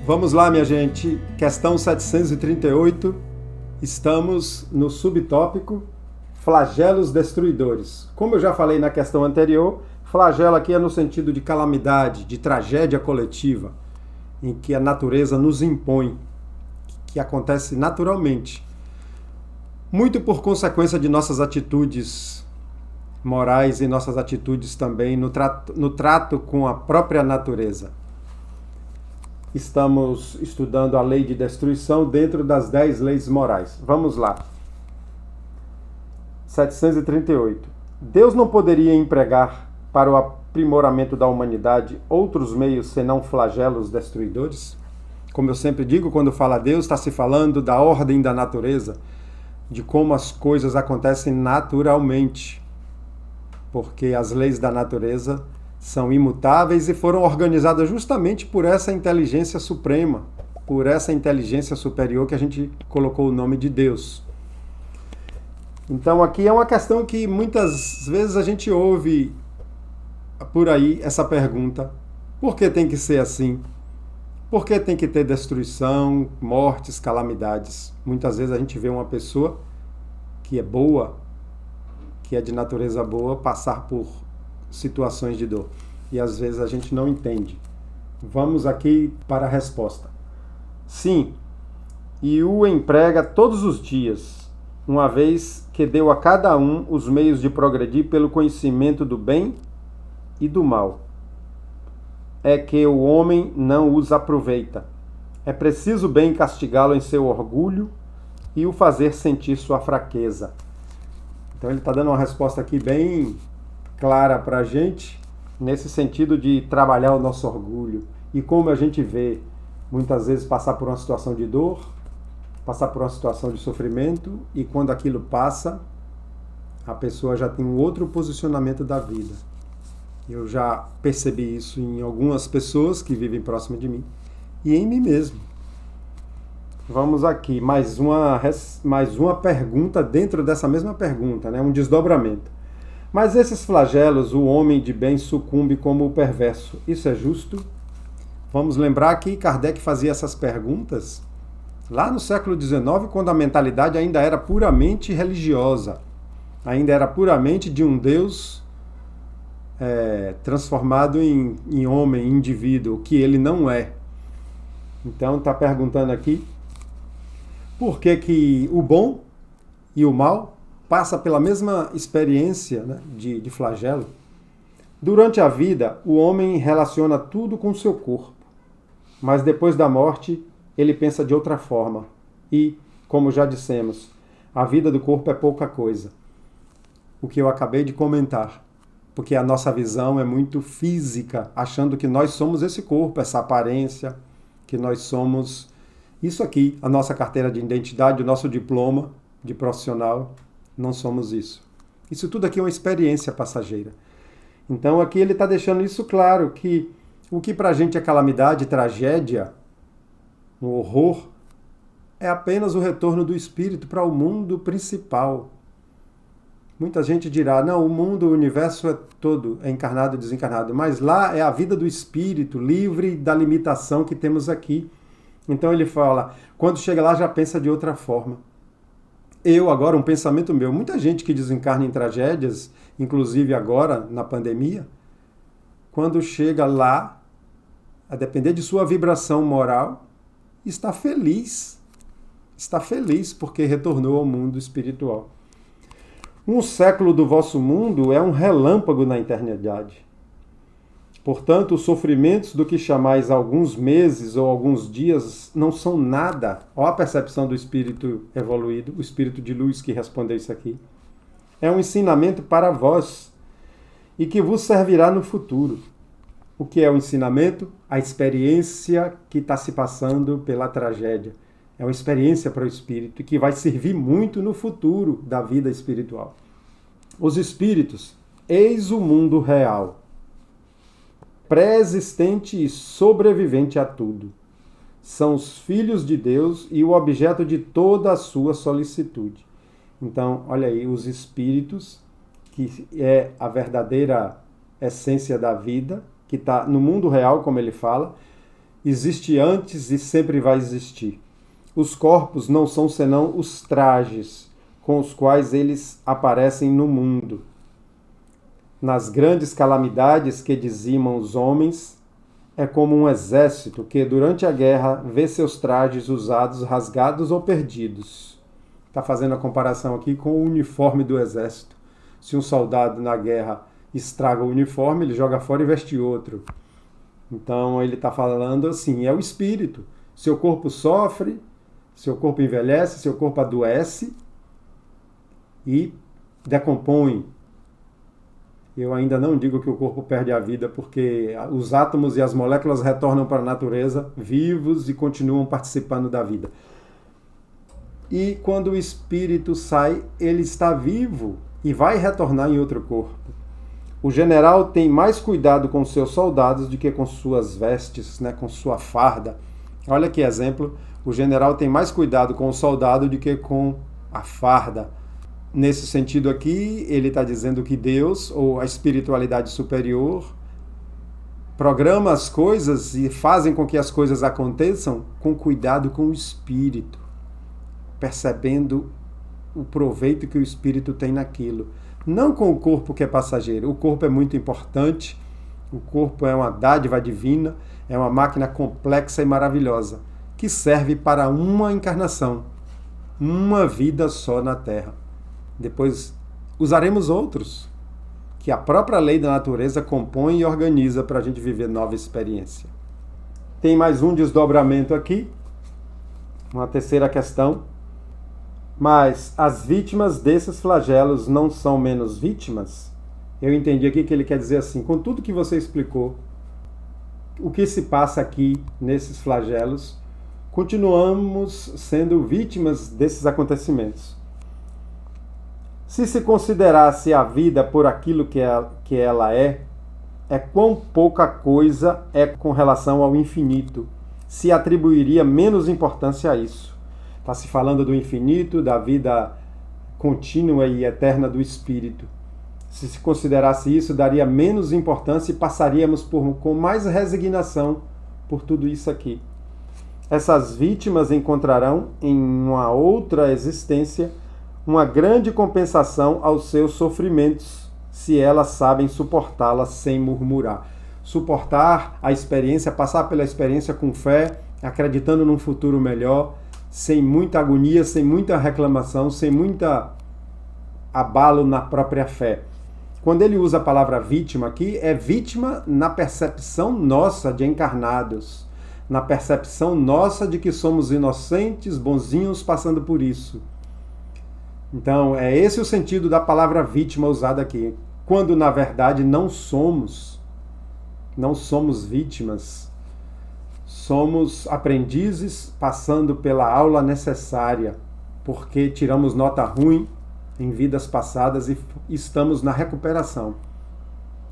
Vamos lá, minha gente. Questão 738. Estamos no subtópico flagelos destruidores. Como eu já falei na questão anterior, flagelo aqui é no sentido de calamidade, de tragédia coletiva, em que a natureza nos impõe, que acontece naturalmente. Muito por consequência de nossas atitudes morais e nossas atitudes também no trato com a própria natureza. Estamos estudando a lei de destruição dentro das 10 leis morais. Vamos lá. 738. Deus não poderia empregar para o aprimoramento da humanidade outros meios senão flagelos destruidores? Como eu sempre digo, quando fala Deus, está se falando da ordem da natureza, de como as coisas acontecem naturalmente, porque as leis da natureza são imutáveis e foram organizadas justamente por essa inteligência suprema, por essa inteligência superior que a gente colocou o nome de Deus. Então aqui é uma questão que muitas vezes a gente ouve por aí essa pergunta: por que tem que ser assim? Por que tem que ter destruição, mortes, calamidades? Muitas vezes a gente vê uma pessoa que é boa, que é de natureza boa, passar por situações de dor. E às vezes a gente não entende. Vamos aqui para a resposta. Sim, e o emprega todos os dias, uma vez que deu a cada um os meios de progredir pelo conhecimento do bem e do mal. É que o homem não os aproveita. É preciso bem castigá-lo em seu orgulho e o fazer sentir sua fraqueza. Então ele está dando uma resposta aqui bem clara para a gente, nesse sentido de trabalhar o nosso orgulho. E como a gente vê, muitas vezes, passar por uma situação de dor, passar por uma situação de sofrimento, e quando aquilo passa, a pessoa já tem um outro posicionamento da vida. Eu já percebi isso em algumas pessoas que vivem próximo de mim e em mim mesmo. Vamos aqui, mais uma pergunta dentro dessa mesma pergunta, né? Um desdobramento. Mas esses flagelos, o homem de bem sucumbe como o perverso. Isso é justo? Vamos lembrar que Kardec fazia essas perguntas lá no século XIX, quando a mentalidade ainda era puramente religiosa, ainda era puramente de um Deus transformado em homem, em indivíduo, que ele não é. Então está perguntando aqui, por que o bom e o mal passa pela mesma experiência, né, de flagelo? Durante a vida, o homem relaciona tudo com o seu corpo, mas depois da morte, ele pensa de outra forma. E, como já dissemos, a vida do corpo é pouca coisa. O que eu acabei de comentar, porque a nossa visão é muito física, achando que nós somos esse corpo, essa aparência, que nós somos isso aqui, a nossa carteira de identidade, o nosso diploma de profissional. Não somos isso. Isso tudo aqui é uma experiência passageira. Então aqui ele está deixando isso claro, que o que para a gente é calamidade, tragédia, um horror, é apenas o retorno do espírito para o mundo principal. Muita gente dirá, não, o mundo, o universo é todo, é encarnado e desencarnado, mas lá é a vida do espírito, livre da limitação que temos aqui. Então ele fala, quando chega lá já pensa de outra forma. Agora, um pensamento meu, muita gente que desencarna em tragédias, inclusive agora, na pandemia, quando chega lá, a depender de sua vibração moral, está feliz porque retornou ao mundo espiritual. Um século do vosso mundo é um relâmpago na eternidade. Portanto, os sofrimentos do que chamais alguns meses ou alguns dias não são nada. Olha a percepção do espírito evoluído, o espírito de luz que respondeu isso aqui. É um ensinamento para vós e que vos servirá no futuro. O que é o ensinamento? A experiência que está se passando pela tragédia. É uma experiência para o espírito que vai servir muito no futuro da vida espiritual. Os espíritos, eis o mundo real, pré-existente e sobrevivente a tudo. São os filhos de Deus e o objeto de toda a sua solicitude. Então, olha aí, os espíritos, que é a verdadeira essência da vida, que está no mundo real, como ele fala, existe antes e sempre vai existir. Os corpos não são senão os trajes com os quais eles aparecem no mundo. Nas grandes calamidades que dizimam os homens, é como um exército que, durante a guerra, vê seus trajes usados, rasgados ou perdidos. Está fazendo a comparação aqui com o uniforme do exército. Se um soldado na guerra estraga o uniforme, ele joga fora e veste outro. Então ele está falando assim, é o espírito. Seu corpo sofre, seu corpo envelhece, seu corpo adoece e decompõe. Eu ainda não digo que o corpo perde a vida, porque os átomos e as moléculas retornam para a natureza vivos e continuam participando da vida. E quando o espírito sai, ele está vivo e vai retornar em outro corpo. O general tem mais cuidado com seus soldados do que com suas vestes, né, com sua farda. Olha que exemplo, o general tem mais cuidado com o soldado do que com a farda. Nesse sentido aqui, ele está dizendo que Deus, ou a espiritualidade superior, programa as coisas e fazem com que as coisas aconteçam com cuidado com o espírito, percebendo o proveito que o espírito tem naquilo. Não com o corpo que é passageiro. O corpo é muito importante, o corpo é uma dádiva divina, é uma máquina complexa e maravilhosa, que serve para uma encarnação, uma vida só na Terra. Depois usaremos outros, que a própria lei da natureza compõe e organiza para a gente viver nova experiência. Tem mais um desdobramento aqui, uma terceira questão. Mas as vítimas desses flagelos não são menos vítimas? Eu entendi aqui que ele quer dizer assim, com tudo que você explicou, o que se passa aqui nesses flagelos, continuamos sendo vítimas desses acontecimentos. Se se considerasse a vida por aquilo que ela é quão pouca coisa é com relação ao infinito. Se atribuiria menos importância a isso. Está se falando do infinito, da vida contínua e eterna do Espírito. Se se considerasse isso, daria menos importância e passaríamos com mais resignação por tudo isso aqui. Essas vítimas encontrarão em uma outra existência uma grande compensação aos seus sofrimentos, se elas sabem suportá-las sem murmurar. Suportar a experiência, passar pela experiência com fé, acreditando num futuro melhor, sem muita agonia, sem muita reclamação, sem muita abalo na própria fé. Quando ele usa a palavra vítima aqui, é vítima na percepção nossa de encarnados, na percepção nossa de que somos inocentes, bonzinhos, passando por isso. Então, é esse o sentido da palavra vítima usada aqui, quando na verdade não somos vítimas. Somos aprendizes passando pela aula necessária, porque tiramos nota ruim em vidas passadas e estamos na recuperação.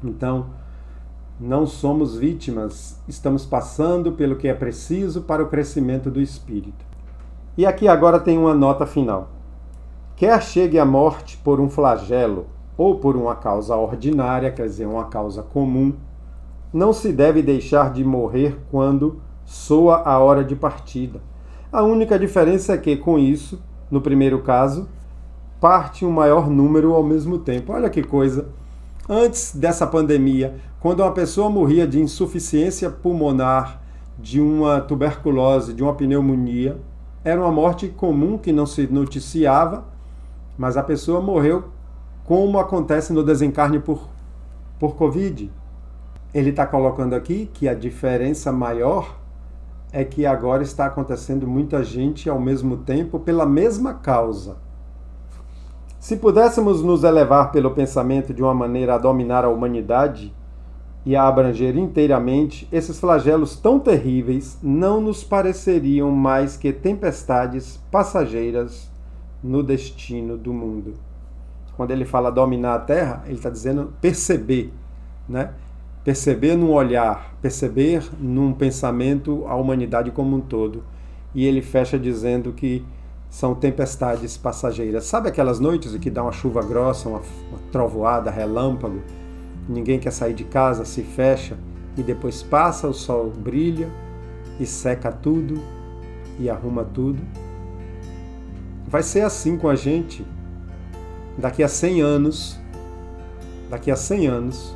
Então, não somos vítimas, estamos passando pelo que é preciso para o crescimento do espírito. E aqui agora tem uma nota final. Quer chegue a morte por um flagelo ou por uma causa ordinária, quer dizer, uma causa comum, não se deve deixar de morrer quando soa a hora de partida. A única diferença é que, com isso, no primeiro caso, parte um maior número ao mesmo tempo. Olha que coisa! Antes dessa pandemia, quando uma pessoa morria de insuficiência pulmonar, de uma tuberculose, de uma pneumonia, era uma morte comum que não se noticiava, mas a pessoa morreu como acontece no desencarne por Covid. Ele está colocando aqui que a diferença maior é que agora está acontecendo muita gente ao mesmo tempo pela mesma causa. Se pudéssemos nos elevar pelo pensamento de uma maneira a dominar a humanidade e a abranger inteiramente, esses flagelos tão terríveis não nos pareceriam mais que tempestades passageiras no destino do mundo. Quando ele fala dominar a terra, ele está dizendo perceber, né? Perceber num olhar, perceber num pensamento a humanidade como um todo. E ele fecha dizendo que são tempestades passageiras. Sabe aquelas noites em que dá uma chuva grossa, uma trovoada, relâmpago, ninguém quer sair de casa, se fecha, e depois passa, o sol brilha, e seca tudo e arruma tudo. Vai ser assim com a gente daqui a 100 anos. Daqui a 100 anos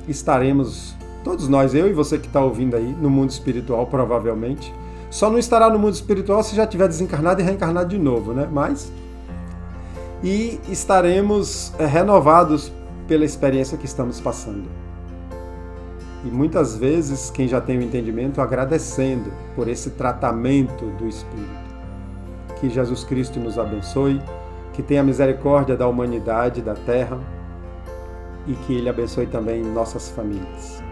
estaremos, todos nós, eu e você que está ouvindo aí, no mundo espiritual, provavelmente. Só não estará no mundo espiritual se já tiver desencarnado e reencarnado de novo, né? E estaremos renovados pela experiência que estamos passando. E muitas vezes, quem já tem o entendimento, agradecendo por esse tratamento do Espírito. Que Jesus Cristo nos abençoe, que tenha misericórdia da humanidade, da Terra, e que Ele abençoe também nossas famílias.